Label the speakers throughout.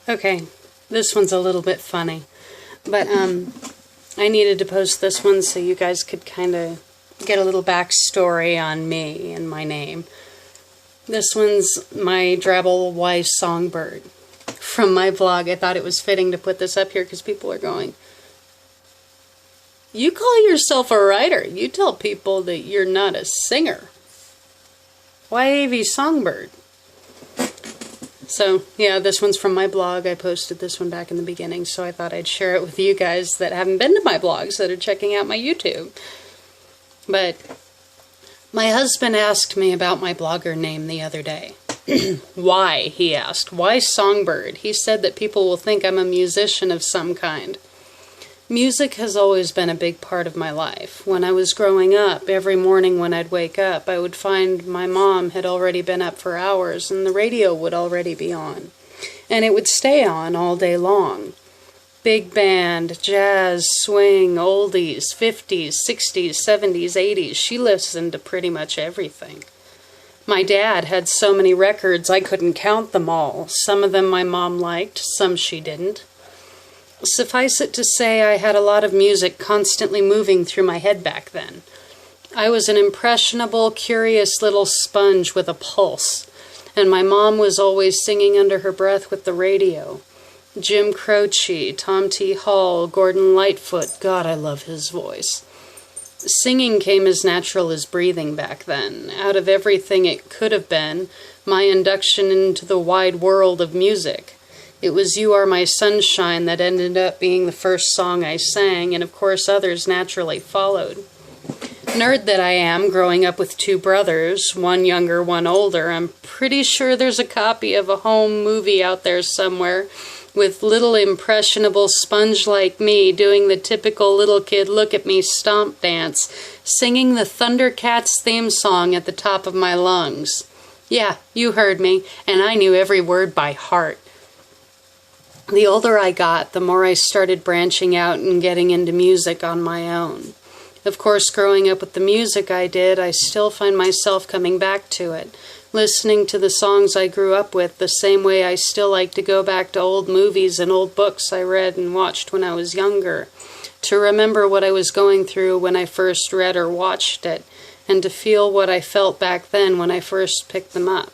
Speaker 1: Okay, this one's a little bit funny, but I needed to post this one so you guys could kind of get a little backstory on me and my name. This one's my Drabble wife songbird from my blog. I thought it was fitting to put this up here because people are going, you call yourself a writer. You tell people that you're not a singer. Why avsongbird? So, yeah, this one's from my blog. I posted this one back in the beginning, so I thought I'd share it with you guys that haven't been to my blogs, that are checking out my YouTube. But my husband asked me about my blogger name the other day. Why, he asked. Why songbird? He said that people will think I'm a musician of some kind. Music has always been a big part of my life. When I was growing up, every morning when I'd wake up, I would find my mom had already been up for hours and the radio would already be on. And it would stay on all day long. Big band, jazz, swing, oldies, 50s, 60s, 70s, 80s. She listened to pretty much everything. My dad had so many records I couldn't count them all. Some of them my mom liked, some she didn't. Suffice it to say, I had a lot of music constantly moving through my head back then. I was an impressionable, curious little sponge with a pulse, and my mom was always singing under her breath with the radio. Jim Croce, Tom T. Hall, Gordon Lightfoot, God, I love his voice. Singing came as natural as breathing back then. Out of everything it could have been, my induction into the wide world of music. It was You Are My Sunshine that ended up being the first song I sang, and of course others naturally followed. Nerd that I am, growing up with two brothers, one younger, one older, I'm pretty sure there's a copy of a home movie out there somewhere with little impressionable sponge like me doing the typical little kid look at me stomp dance, singing the Thundercats theme song at the top of my lungs. Yeah, you heard me, and I knew every word by heart. The older I got, the more I started branching out and getting into music on my own. Of course, growing up with the music I did, I still find myself coming back to it, listening to the songs I grew up with the same way I still like to go back to old movies and old books I read and watched when I was younger, to remember what I was going through when I first read or watched it, and to feel what I felt back then when I first picked them up.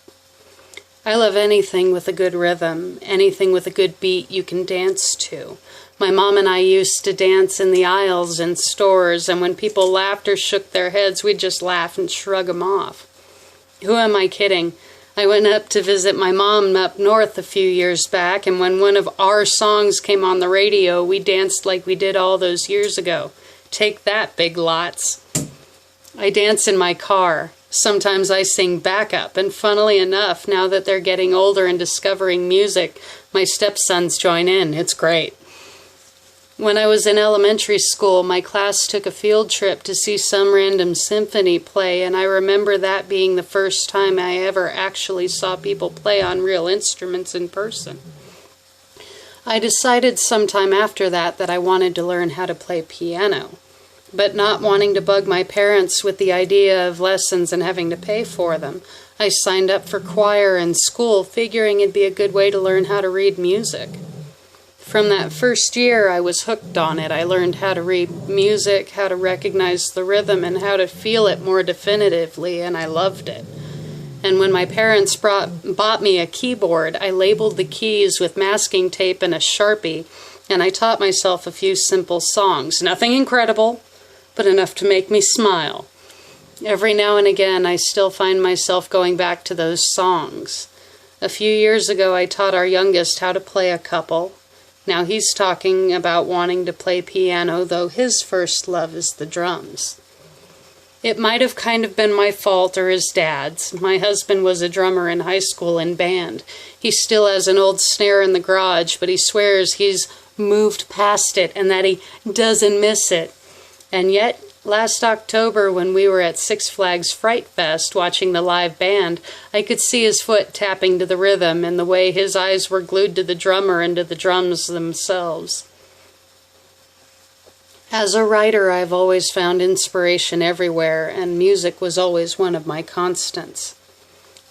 Speaker 1: I love anything with a good rhythm, anything with a good beat you can dance to. My mom and I used to dance in the aisles in stores, and when people laughed or shook their heads, we'd just laugh and shrug them off. Who am I kidding? I went up to visit my mom up north a few years back, and when one of our songs came on the radio, we danced like we did all those years ago. Take that, Big Lots. I dance in my car. Sometimes I sing backup, and funnily enough, now that they're getting older and discovering music, my stepsons join in. It's great. When I was in elementary school, my class took a field trip to see some random symphony play, and I remember that being the first time I ever actually saw people play on real instruments in person. I decided sometime after that I wanted to learn how to play piano. But not wanting to bug my parents with the idea of lessons and having to pay for them, I signed up for choir in school, figuring it'd be a good way to learn how to read music. From that first year, I was hooked on it. I learned how to read music, how to recognize the rhythm, and how to feel it more definitively, and I loved it. And when my parents bought me a keyboard, I labeled the keys with masking tape and a Sharpie, and I taught myself a few simple songs. Nothing incredible, but enough to make me smile. Every now and again, I still find myself going back to those songs. A few years ago, I taught our youngest how to play a couple. Now he's talking about wanting to play piano, though his first love is the drums. It might have kind of been my fault or his dad's. My husband was a drummer in high school in band. He still has an old snare in the garage, but he swears he's moved past it and that he doesn't miss it. And yet, last October when we were at Six Flags Fright Fest watching the live band, I could see his foot tapping to the rhythm and the way his eyes were glued to the drummer and to the drums themselves. As a writer, I've always found inspiration everywhere, and music was always one of my constants.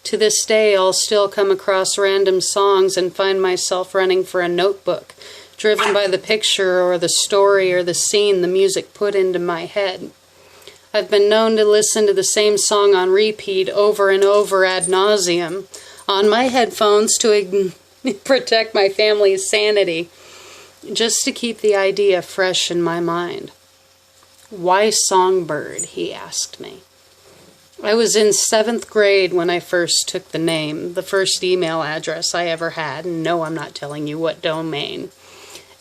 Speaker 1: To this day, I'll still come across random songs and find myself running for a notebook, driven by the picture or the story or the scene the music put into my head. I've been known to listen to the same song on repeat over and over ad nauseum on my headphones to protect my family's sanity, just to keep the idea fresh in my mind. "Why Songbird?" he asked me. I was in 7th grade when I first took the name, the first email address I ever had, and no, I'm not telling you what domain.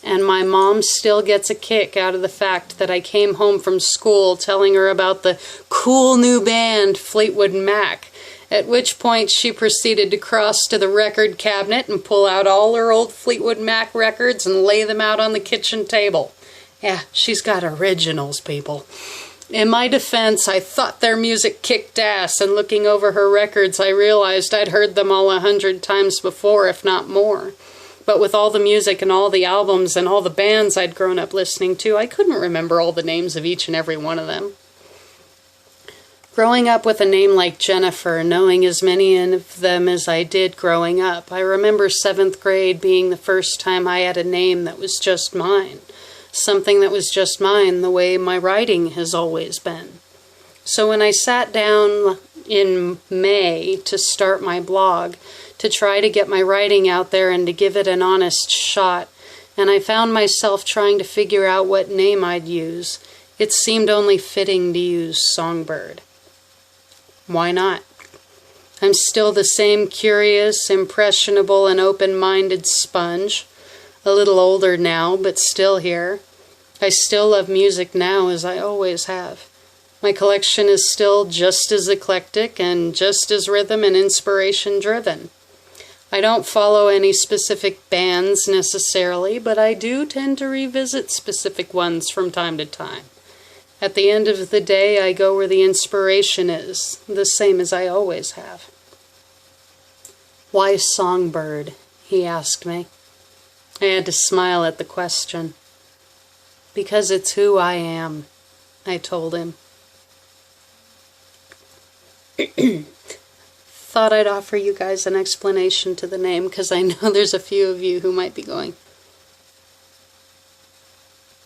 Speaker 1: And my mom still gets a kick out of the fact that I came home from school telling her about the cool new band Fleetwood Mac, at which point she proceeded to cross to the record cabinet and pull out all her old Fleetwood Mac records and lay them out on the kitchen table. Yeah, she's got originals, people. In my defense, I thought their music kicked ass, and looking over her records, I realized I'd heard them all 100 times before, if not more. But with all the music and all the albums and all the bands I'd grown up listening to, I couldn't remember all the names of each and every one of them. Growing up with a name like Jennifer, knowing as many of them as I did growing up, I remember 7th grade being the first time I had a name that was just mine. Something that was just mine, the way my writing has always been. So when I sat down in May to start my blog, to try to get my writing out there and to give it an honest shot, and I found myself trying to figure out what name I'd use, it seemed only fitting to use Songbird. Why not? I'm still the same curious, impressionable, and open-minded sponge. A little older now, but still here. I still love music now as I always have. My collection is still just as eclectic and just as rhythm and inspiration driven. I don't follow any specific bands necessarily, but I do tend to revisit specific ones from time to time. At the end of the day, I go where the inspiration is, the same as I always have. "Why Songbird?" he asked me. I had to smile at the question. "Because it's who I am," I told him. Thought I'd offer you guys an explanation to the name, because I know there's a few of you who might be going,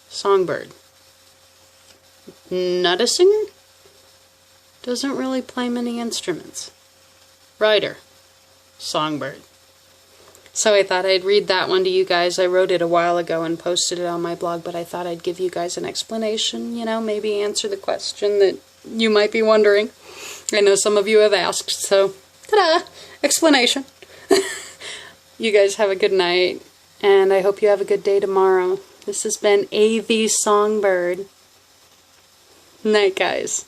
Speaker 1: "Songbird? Not a singer? Doesn't really play many instruments. Writer? Songbird." So I thought I'd read that one to you guys. I wrote it a while ago and posted it on my blog, but I thought I'd give you guys an explanation, maybe answer the question that you might be wondering. I know some of you have asked, so ta-da! Explanation. You guys have a good night, and I hope you have a good day tomorrow. This has been AV Songbird. Night, guys.